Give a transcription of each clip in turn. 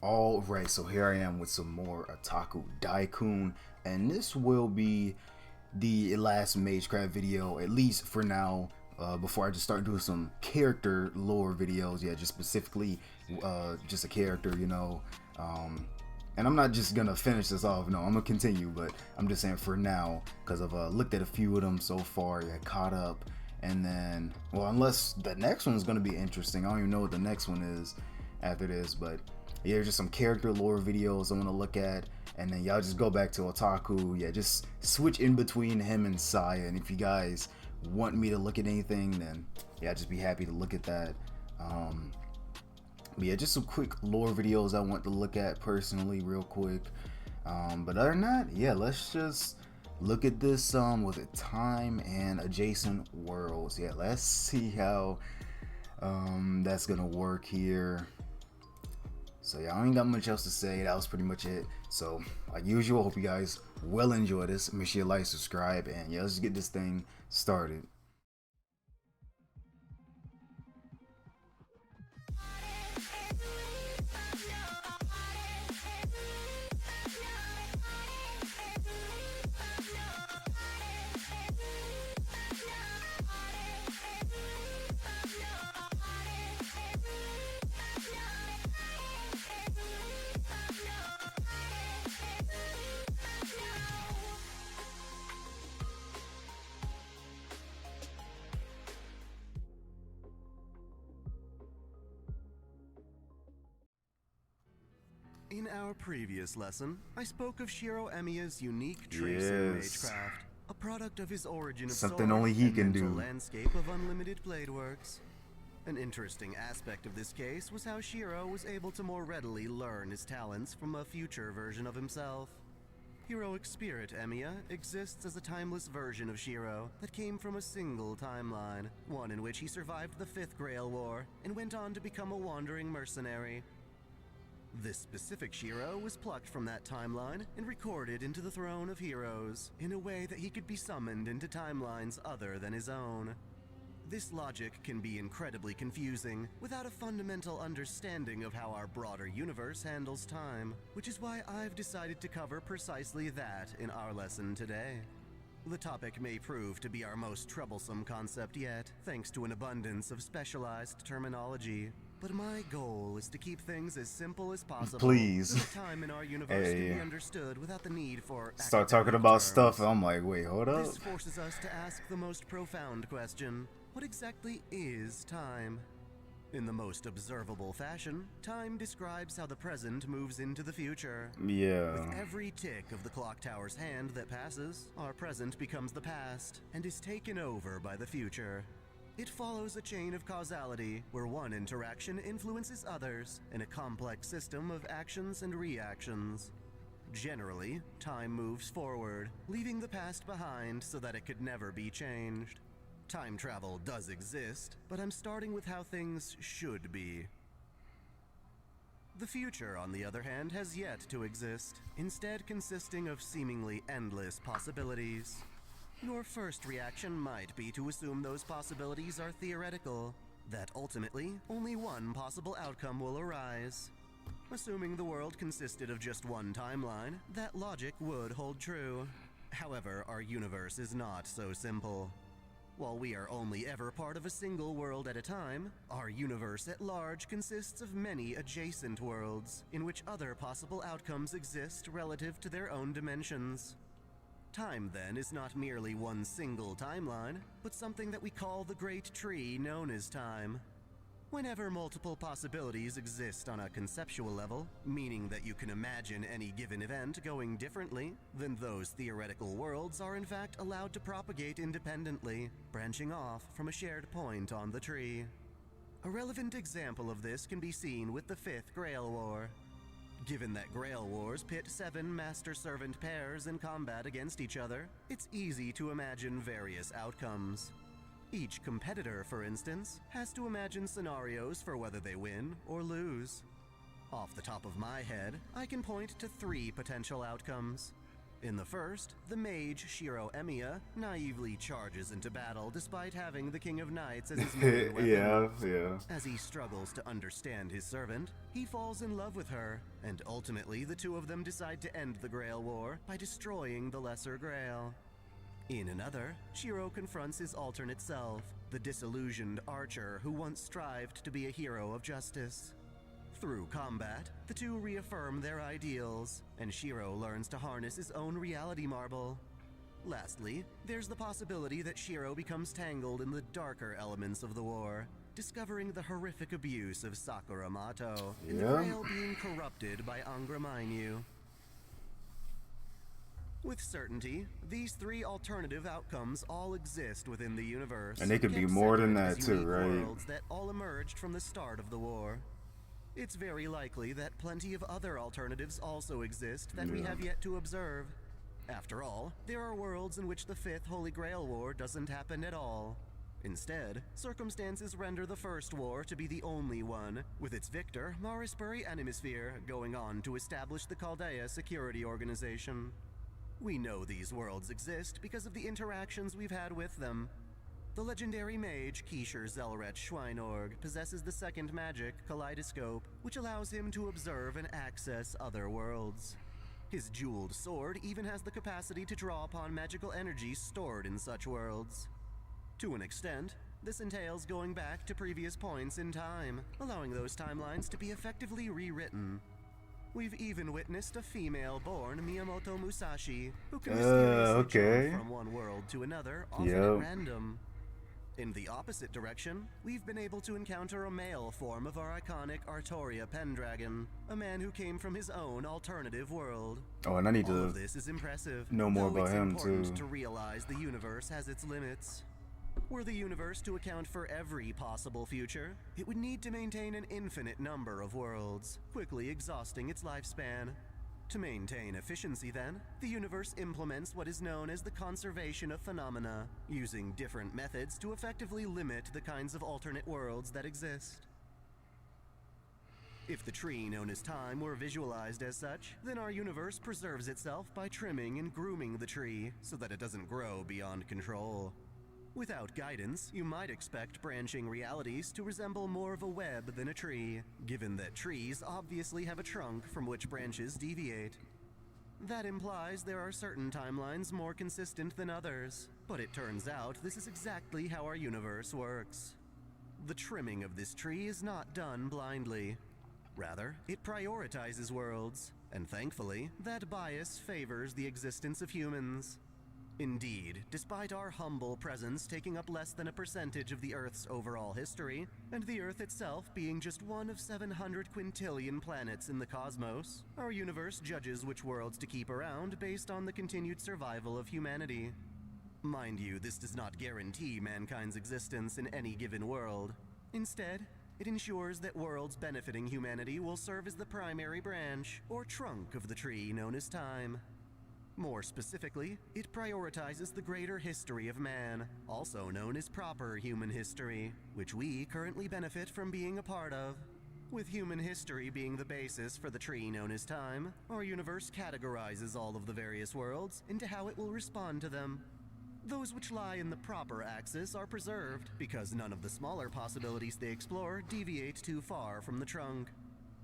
Alright, so here I am with some more Otaku Daikun, and this will be the last Magecraft video, at least for now, before I just start doing some character lore videos. Yeah, just specifically just a character, and I'm not just gonna finish this off, no, I'm gonna continue, but I'm just saying for now, because I've looked at a few of them so far, yeah, caught up, and then, well, unless the next one's gonna be interesting, I don't even know what the next one is after this, but yeah, just some character lore videos I want to look at, and then y'all just go back to Otaku. Yeah, just switch in between him and Saya, and if you guys want me to look at anything, then yeah, I'd just be happy to look at that. But yeah, just some quick lore videos I want to look at personally, real quick. But other than that, yeah, let's just look at this. Was it time and adjacent worlds? Yeah, let's see how that's gonna work here. So yeah, I ain't got much else to say. That was pretty much it. So like usual, hope you guys will enjoy this. Make sure you like, subscribe, and yeah, let's get this thing started. In our previous lesson, I spoke of Shiro Emiya's unique tracing Magecraft, a product of his origin of Something sword only he and can mental do. landscape of unlimited blade works. An interesting aspect of this case was how Shiro was able to more readily learn his talents from a future version of himself. Heroic Spirit Emiya exists as a timeless version of Shiro that came from a single timeline, one in which he survived the Fifth Grail War and went on to become a wandering mercenary. This specific Shiro was plucked from that timeline and recorded into the Throne of Heroes in a way that he could be summoned into timelines other than his own. This logic can be incredibly confusing without a fundamental understanding of how our broader universe handles time, which is why I've decided to cover precisely that in our lesson today. The topic may prove to be our most troublesome concept yet, thanks to an abundance of specialized terminology. But my goal is to keep things as simple as possible. Please. So that time in our universe Hey. can be understood without the need for Start talking academic about terms. stuff. I'm like, wait, hold up. This forces us to ask the most profound question: what exactly is time? In the most observable fashion, time describes how the present moves into the future. Yeah. With every tick of the clock tower's hand that passes, our present becomes the past and is taken over by the future. It follows a chain of causality where one interaction influences others in a complex system of actions and reactions. Generally, time moves forward, leaving the past behind so that it could never be changed. Time travel does exist, but I'm starting with how things should be. The future, on the other hand, has yet to exist, instead consisting of seemingly endless possibilities. Your first reaction might be to assume those possibilities are theoretical, that ultimately only one possible outcome will arise. Assuming the world consisted of just one timeline, that logic would hold true. However, our universe is not so simple. While we are only ever part of a single world at a time, our universe at large consists of many adjacent worlds, in which other possible outcomes exist relative to their own dimensions. Time, then, is not merely one single timeline, but something that we call the Great Tree known as time. Whenever multiple possibilities exist on a conceptual level, meaning that you can imagine any given event going differently, then those theoretical worlds are in fact allowed to propagate independently, branching off from a shared point on the tree. A relevant example of this can be seen with the Fifth Grail War. Given that Grail Wars pit 7 master-servant pairs in combat against each other, it's easy to imagine various outcomes. Each competitor, for instance, has to imagine scenarios for whether they win or lose. Off the top of my head, I can point to 3 potential outcomes. In the first, the mage Shiro Emiya naively charges into battle despite having the King of Knights as his main weapon. Yeah. As he struggles to understand his servant, he falls in love with her, and ultimately the two of them decide to end the Grail War by destroying the Lesser Grail. In another, Shiro confronts his alternate self, the disillusioned archer who once strived to be a hero of justice. Through combat, the two reaffirm their ideals, and Shiro learns to harness his own reality marble. Lastly, there's the possibility that Shiro becomes tangled in the darker elements of the war, discovering the horrific abuse of Sakura Mato, and the Grail being corrupted by Angra Mainyu. With certainty, these three alternative outcomes all exist within the universe. And they could be more than that too, right? Worlds that all emerged from the start of the war. It's very likely that plenty of other alternatives also exist that we have yet to observe. After all, there are worlds in which the Fifth Holy Grail War doesn't happen at all. Instead, circumstances render the First War to be the only one, with its victor, Marispuri Animisphere, going on to establish the Chaldea Security Organization. We know these worlds exist because of the interactions we've had with them. The legendary mage Keisher Zelret Schweinorg possesses the second magic, Kaleidoscope, which allows him to observe and access other worlds. His jeweled sword even has the capacity to draw upon magical energy stored in such worlds. To an extent, this entails going back to previous points in time, allowing those timelines to be effectively rewritten. We've even witnessed a female-born Miyamoto Musashi, who can mysteriously jump from one world to another, often at random. In the opposite direction, we've been able to encounter a male form of our iconic Artoria Pendragon, a man who came from his own alternative world. Oh, and I need All to of this is impressive, know more about him it's too. important to realize the universe has its limits. Were the universe to account for every possible future, it would need to maintain an infinite number of worlds, quickly exhausting its lifespan. To maintain efficiency, then, the universe implements what is known as the conservation of phenomena, using different methods to effectively limit the kinds of alternate worlds that exist. If the tree known as time were visualized as such, then our universe preserves itself by trimming and grooming the tree so that it doesn't grow beyond control. Without guidance, you might expect branching realities to resemble more of a web than a tree, given that trees obviously have a trunk from which branches deviate. That implies there are certain timelines more consistent than others, but it turns out this is exactly how our universe works. The trimming of this tree is not done blindly. Rather, it prioritizes worlds, and thankfully, that bias favors the existence of humans. Indeed, despite our humble presence taking up less than a percentage of the Earth's overall history, and the Earth itself being just one of 700 quintillion planets in the cosmos, our universe judges which worlds to keep around based on the continued survival of humanity. Mind you, this does not guarantee mankind's existence in any given world. Instead, it ensures that worlds benefiting humanity will serve as the primary branch, or trunk of the tree known as time. More specifically, it prioritizes the greater history of man, also known as proper human history, which we currently benefit from being a part of. With human history being the basis for the tree known as time, our universe categorizes all of the various worlds into how it will respond to them. Those which lie in the proper axis are preserved, because none of the smaller possibilities they explore deviate too far from the trunk.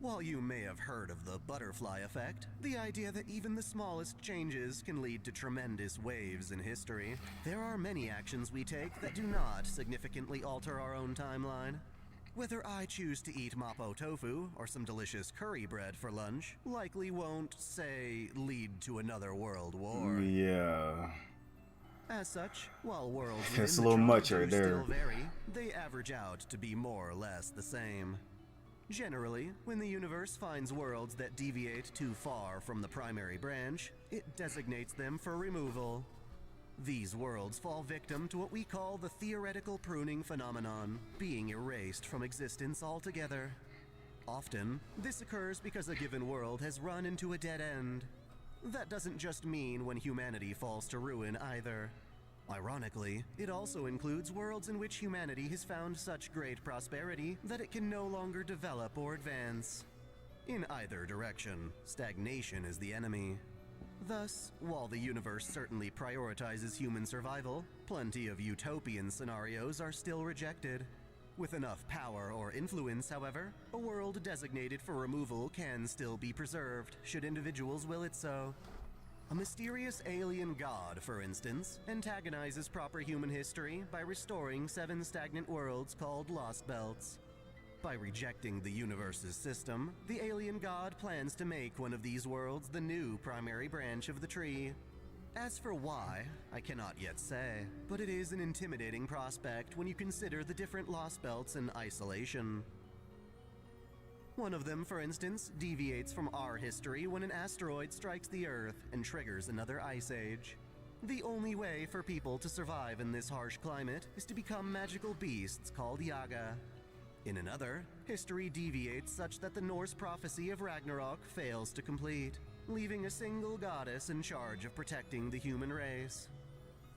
While you may have heard of the butterfly effect, the idea that even the smallest changes can lead to tremendous waves in history, there are many actions we take that do not significantly alter our own timeline. Whether I choose to eat mapo tofu or some delicious curry bread for lunch likely won't, say, lead to another world war. Yeah. As such, while worlds That's a within little the much trunk right do there. still vary, they average out to be more or less the same. Generally, when the universe finds worlds that deviate too far from the primary branch, it designates them for removal. These worlds fall victim to what we call the theoretical pruning phenomenon, being erased from existence altogether. Often, this occurs because a given world has run into a dead end. That doesn't just mean when humanity falls to ruin either. Ironically, it also includes worlds in which humanity has found such great prosperity that it can no longer develop or advance. In either direction, stagnation is the enemy. Thus, while the universe certainly prioritizes human survival, plenty of utopian scenarios are still rejected. With enough power or influence, however, a world designated for removal can still be preserved, should individuals will it so. A mysterious alien god, for instance, antagonizes proper human history by restoring 7 stagnant worlds called Lost Belts. By rejecting the universe's system, the alien god plans to make one of these worlds the new primary branch of the tree. As for why, I cannot yet say, but it is an intimidating prospect when you consider the different Lost Belts in isolation. One of them, for instance, deviates from our history when an asteroid strikes the Earth and triggers another ice age. The only way for people to survive in this harsh climate is to become magical beasts called Yaga. In another, history deviates such that the Norse prophecy of Ragnarok fails to complete, leaving a single goddess in charge of protecting the human race.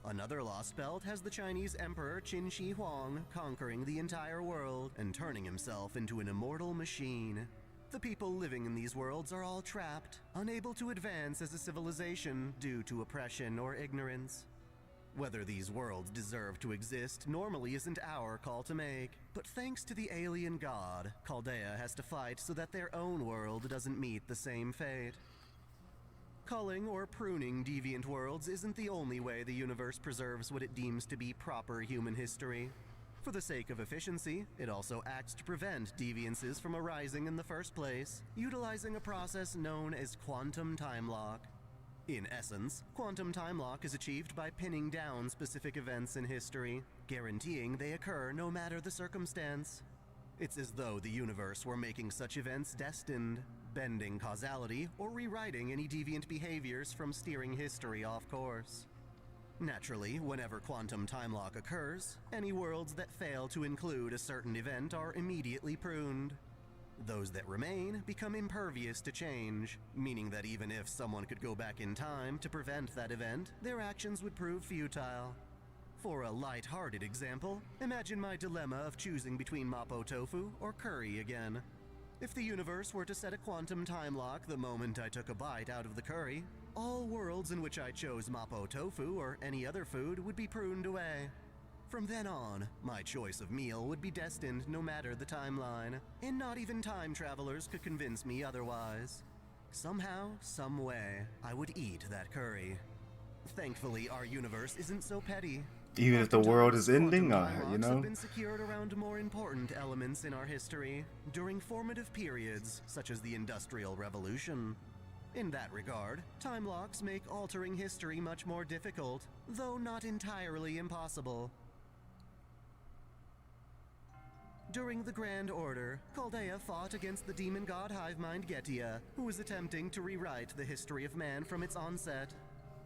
Another Lost Belt has the Chinese Emperor Qin Shi Huang conquering the entire world and turning himself into an immortal machine. The people living in these worlds are all trapped, unable to advance as a civilization due to oppression or ignorance. Whether these worlds deserve to exist normally isn't our call to make, but thanks to the alien god, Chaldea has to fight so that their own world doesn't meet the same fate. Culling or pruning deviant worlds isn't the only way the universe preserves what it deems to be proper human history. For the sake of efficiency, it also acts to prevent deviances from arising in the first place, utilizing a process known as quantum time lock. In essence, quantum time lock is achieved by pinning down specific events in history, guaranteeing they occur no matter the circumstance. It's as though the universe were making such events destined, bending causality or rewriting any deviant behaviors from steering history off course. Naturally, whenever quantum time lock occurs, any worlds that fail to include a certain event are immediately pruned. Those that remain become impervious to change, meaning that even if someone could go back in time to prevent that event, their actions would prove futile. For a light-hearted example, imagine my dilemma of choosing between Mapo tofu or curry again. If the universe were to set a quantum time lock the moment I took a bite out of the curry, all worlds in which I chose Mapo tofu or any other food would be pruned away. From then on, my choice of meal would be destined no matter the timeline, and not even time travelers could convince me otherwise. Somehow, some way, I would eat that curry. Thankfully, our universe isn't so petty. Even if the world is ending, have been secured around more important elements in our history during formative periods such as the Industrial Revolution. In that regard, time locks make altering history much more difficult, though not entirely impossible. During the Grand Order, Chaldea fought against the demon god Hivemind Getia, who was attempting to rewrite the history of man from its onset.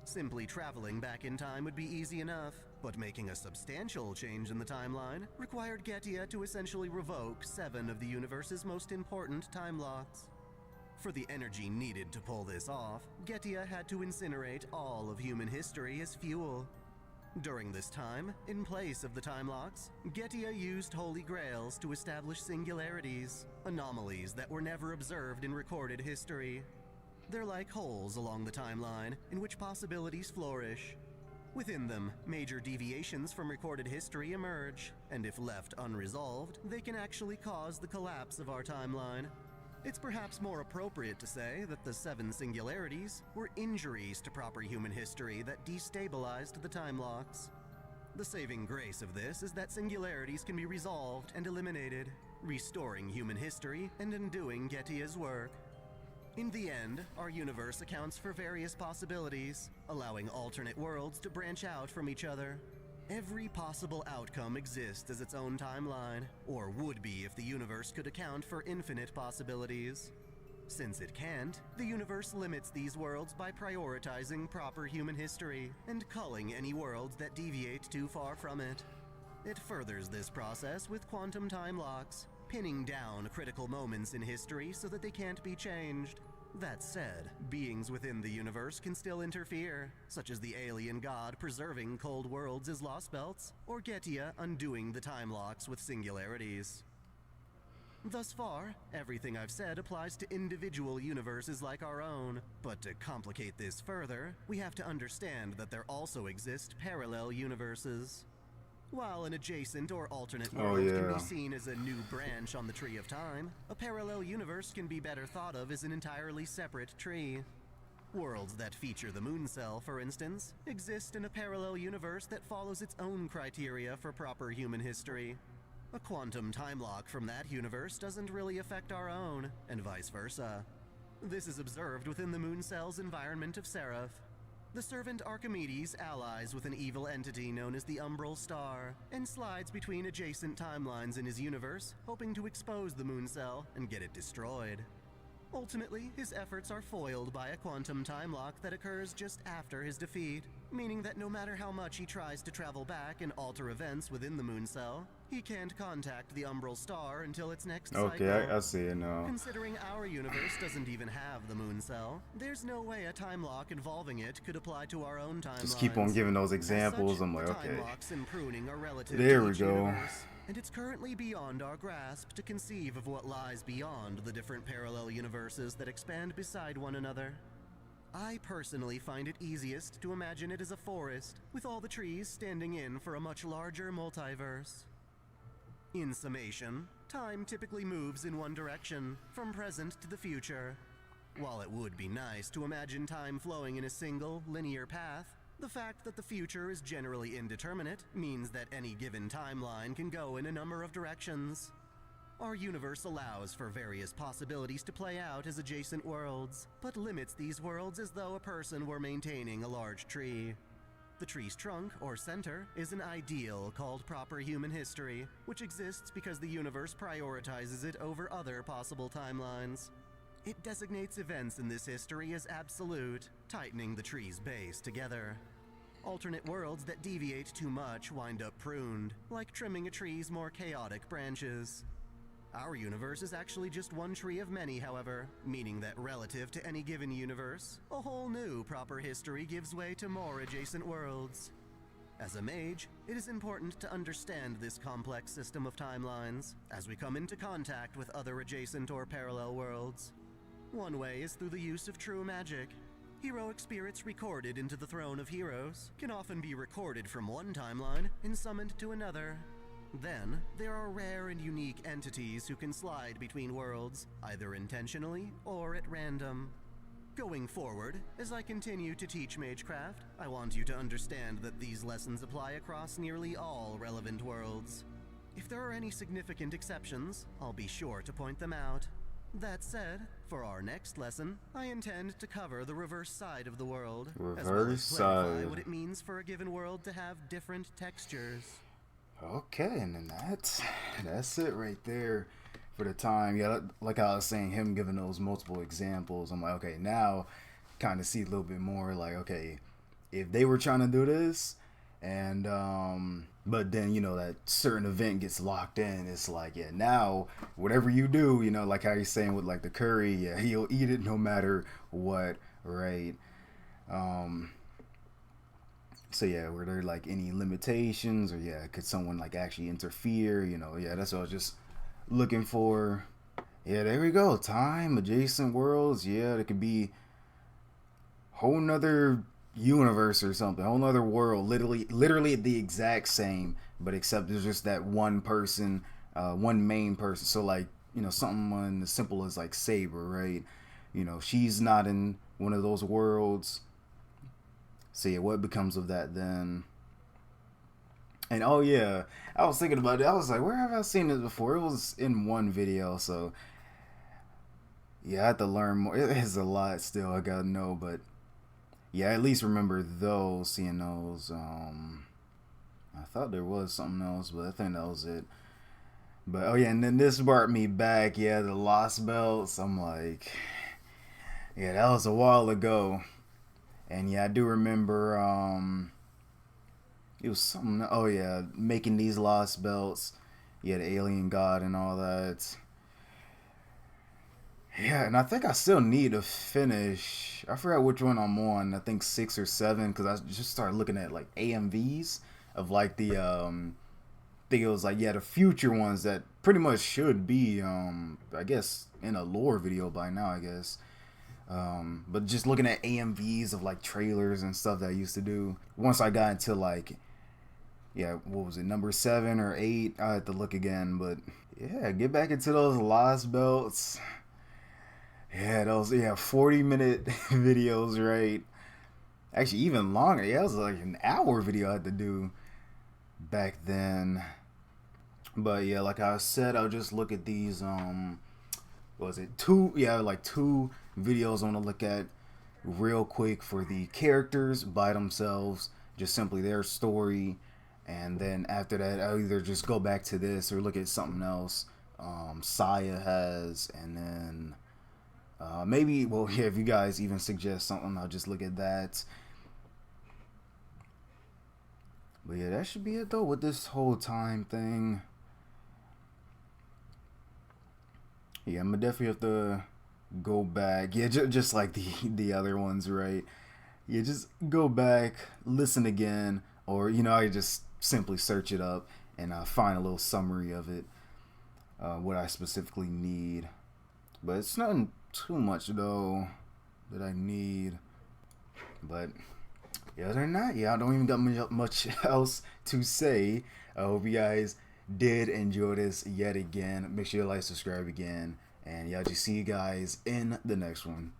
Simply traveling back in time would be easy enough, but making a substantial change in the timeline required Getia to essentially revoke 7 of the universe's most important time locks. For the energy needed to pull this off, Getia had to incinerate all of human history as fuel. During this time, in place of the time locks, Getia used Holy Grails to establish singularities, anomalies that were never observed in recorded history. They're like holes along the timeline in which possibilities flourish. Within them, major deviations from recorded history emerge, and if left unresolved, they can actually cause the collapse of our timeline. It's perhaps more appropriate to say that the 7 singularities were injuries to proper human history that destabilized the time locks. The saving grace of this is that singularities can be resolved and eliminated, restoring human history and undoing Getia's work. In the end, our universe accounts for various possibilities, allowing alternate worlds to branch out from each other. Every possible outcome exists as its own timeline, or would be if the universe could account for infinite possibilities. Since it can't, the universe limits these worlds by prioritizing proper human history and culling any worlds that deviate too far from it. It furthers this process with quantum time locks, pinning down critical moments in history so that they can't be changed. That said, beings within the universe can still interfere, such as the alien god preserving cold worlds as Lost Belts, or Getia undoing the time locks with singularities. Thus far, everything I've said applies to individual universes like our own. But to complicate this further, we have to understand that there also exist parallel universes. While an adjacent or alternate world can be seen as a new branch on the tree of time, a parallel universe can be better thought of as an entirely separate tree. Worlds that feature the moon cell, for instance, exist in a parallel universe that follows its own criteria for proper human history. A quantum time lock from that universe doesn't really affect our own, and vice versa. This is observed within the moon cell's environment of Seraph. The servant Archimedes allies with an evil entity known as the Umbral Star, and slides between adjacent timelines in his universe, hoping to expose the moon cell and get it destroyed. Ultimately, his efforts are foiled by a quantum time lock that occurs just after his defeat, meaning that no matter how much he tries to travel back and alter events within the moon cell, he can't contact the Umbral Star until its next cycle. Okay, I see it now. Considering our universe doesn't even have the moon cell, there's no way a time lock involving it could apply to our own timelines. Just keep on giving those examples. I'm like, okay. Time locks and pruning are relative there to we each go. universe, and it's currently beyond our grasp to conceive of what lies beyond the different parallel universes that expand beside one another. I personally find it easiest to imagine it as a forest, with all the trees standing in for a much larger multiverse. In summation, time typically moves in one direction, from present to the future. While it would be nice to imagine time flowing in a single, linear path, the fact that the future is generally indeterminate means that any given timeline can go in a number of directions. Our universe allows for various possibilities to play out as adjacent worlds, but limits these worlds as though a person were maintaining a large tree. The tree's trunk, or center, is an ideal called proper human history, which exists because the universe prioritizes it over other possible timelines. It designates events in this history as absolute, tightening the tree's base together. Alternate worlds that deviate too much wind up pruned, like trimming a tree's more chaotic branches. Our universe is actually just one tree of many, however, meaning that relative to any given universe, a whole new proper history gives way to more adjacent worlds. As a mage, it is important to understand this complex system of timelines as we come into contact with other adjacent or parallel worlds. One way is through the use of true magic. Heroic spirits recorded into the Throne of Heroes can often be recorded from one timeline and summoned to another. Then, there are rare and unique entities who can slide between worlds, either intentionally or at random. Going forward, as I continue to teach Magecraft, I want you to understand that these lessons apply across nearly all relevant worlds. If there are any significant exceptions, I'll be sure to point them out. That said, for our next lesson, I intend to cover the reverse side of the world, as well as clarify what it means for a given world to have different textures. Okay, and then that's it right there for the time. Yeah, like I was saying, him giving those multiple examples, I'm like, okay, now kind of see a little bit more like, okay, if they were trying to do this, and but then, you know, that certain event gets locked in, it's like, yeah, now whatever you do, you know, like how you're saying with like the curry, yeah, he'll eat it no matter what, right? So yeah, were there like any limitations, or yeah, could someone like actually interfere? You know, yeah, that's what I was just looking for. Yeah, there we go. Time, adjacent worlds. Yeah, it could be whole nother universe or something, whole nother world. Literally the exact same, but except there's just that one person, one main person. So like, you know, something as simple as like Saber, right? You know, she's not in one of those worlds. So yeah, what becomes of that then? And oh yeah, I was thinking about it. I was like, where have I seen this before? It was in one video, so yeah, I have to learn more. It is a lot still I gotta know, but yeah, at least remember those, seeing those. I thought there was something else, but I think that was it. But oh yeah, and then this brought me back. Yeah, the Lost Belts. I'm like, yeah, that was a while ago. And yeah, I do remember, it was something, oh yeah, making these Lost Belts. Yeah, the alien god and all that. Yeah, and I think I still need to finish, I forgot which one I'm on, I think 6 or 7, because I just started looking at like AMVs of like the think it was like, yeah, the future ones that pretty much should be, I guess, in a lore video by now, I guess. But just looking at AMVs of like trailers and stuff that I used to do. Once I got into like, yeah, what was it, number 7 or 8? I had to look again, but yeah, get back into those Lost Belts. Yeah, those 40-minute videos, right? Actually, even longer. Yeah, it was like an hour video I had to do back then. But yeah, like I said, I'll just look at these. What was it, two? Yeah, like 2 videos I want to look at real quick for the characters by themselves, just simply their story, and then after that, I'll either just go back to this or look at something else. Saya has, and then maybe, well, yeah, if you guys even suggest something, I'll just look at that. But yeah, that should be it though with this whole time thing. Yeah, I'm gonna definitely have to go back. Yeah, just like the other ones, right? Yeah, just go back, listen again, or I just simply search it up and find a little summary of it, what I specifically need. But it's nothing too much though that I need. But yeah, other than that, yeah, I don't even got much else to say. I hope you guys did enjoy this yet again. Make sure you like, subscribe again, and yeah, I'll just see you guys in the next one.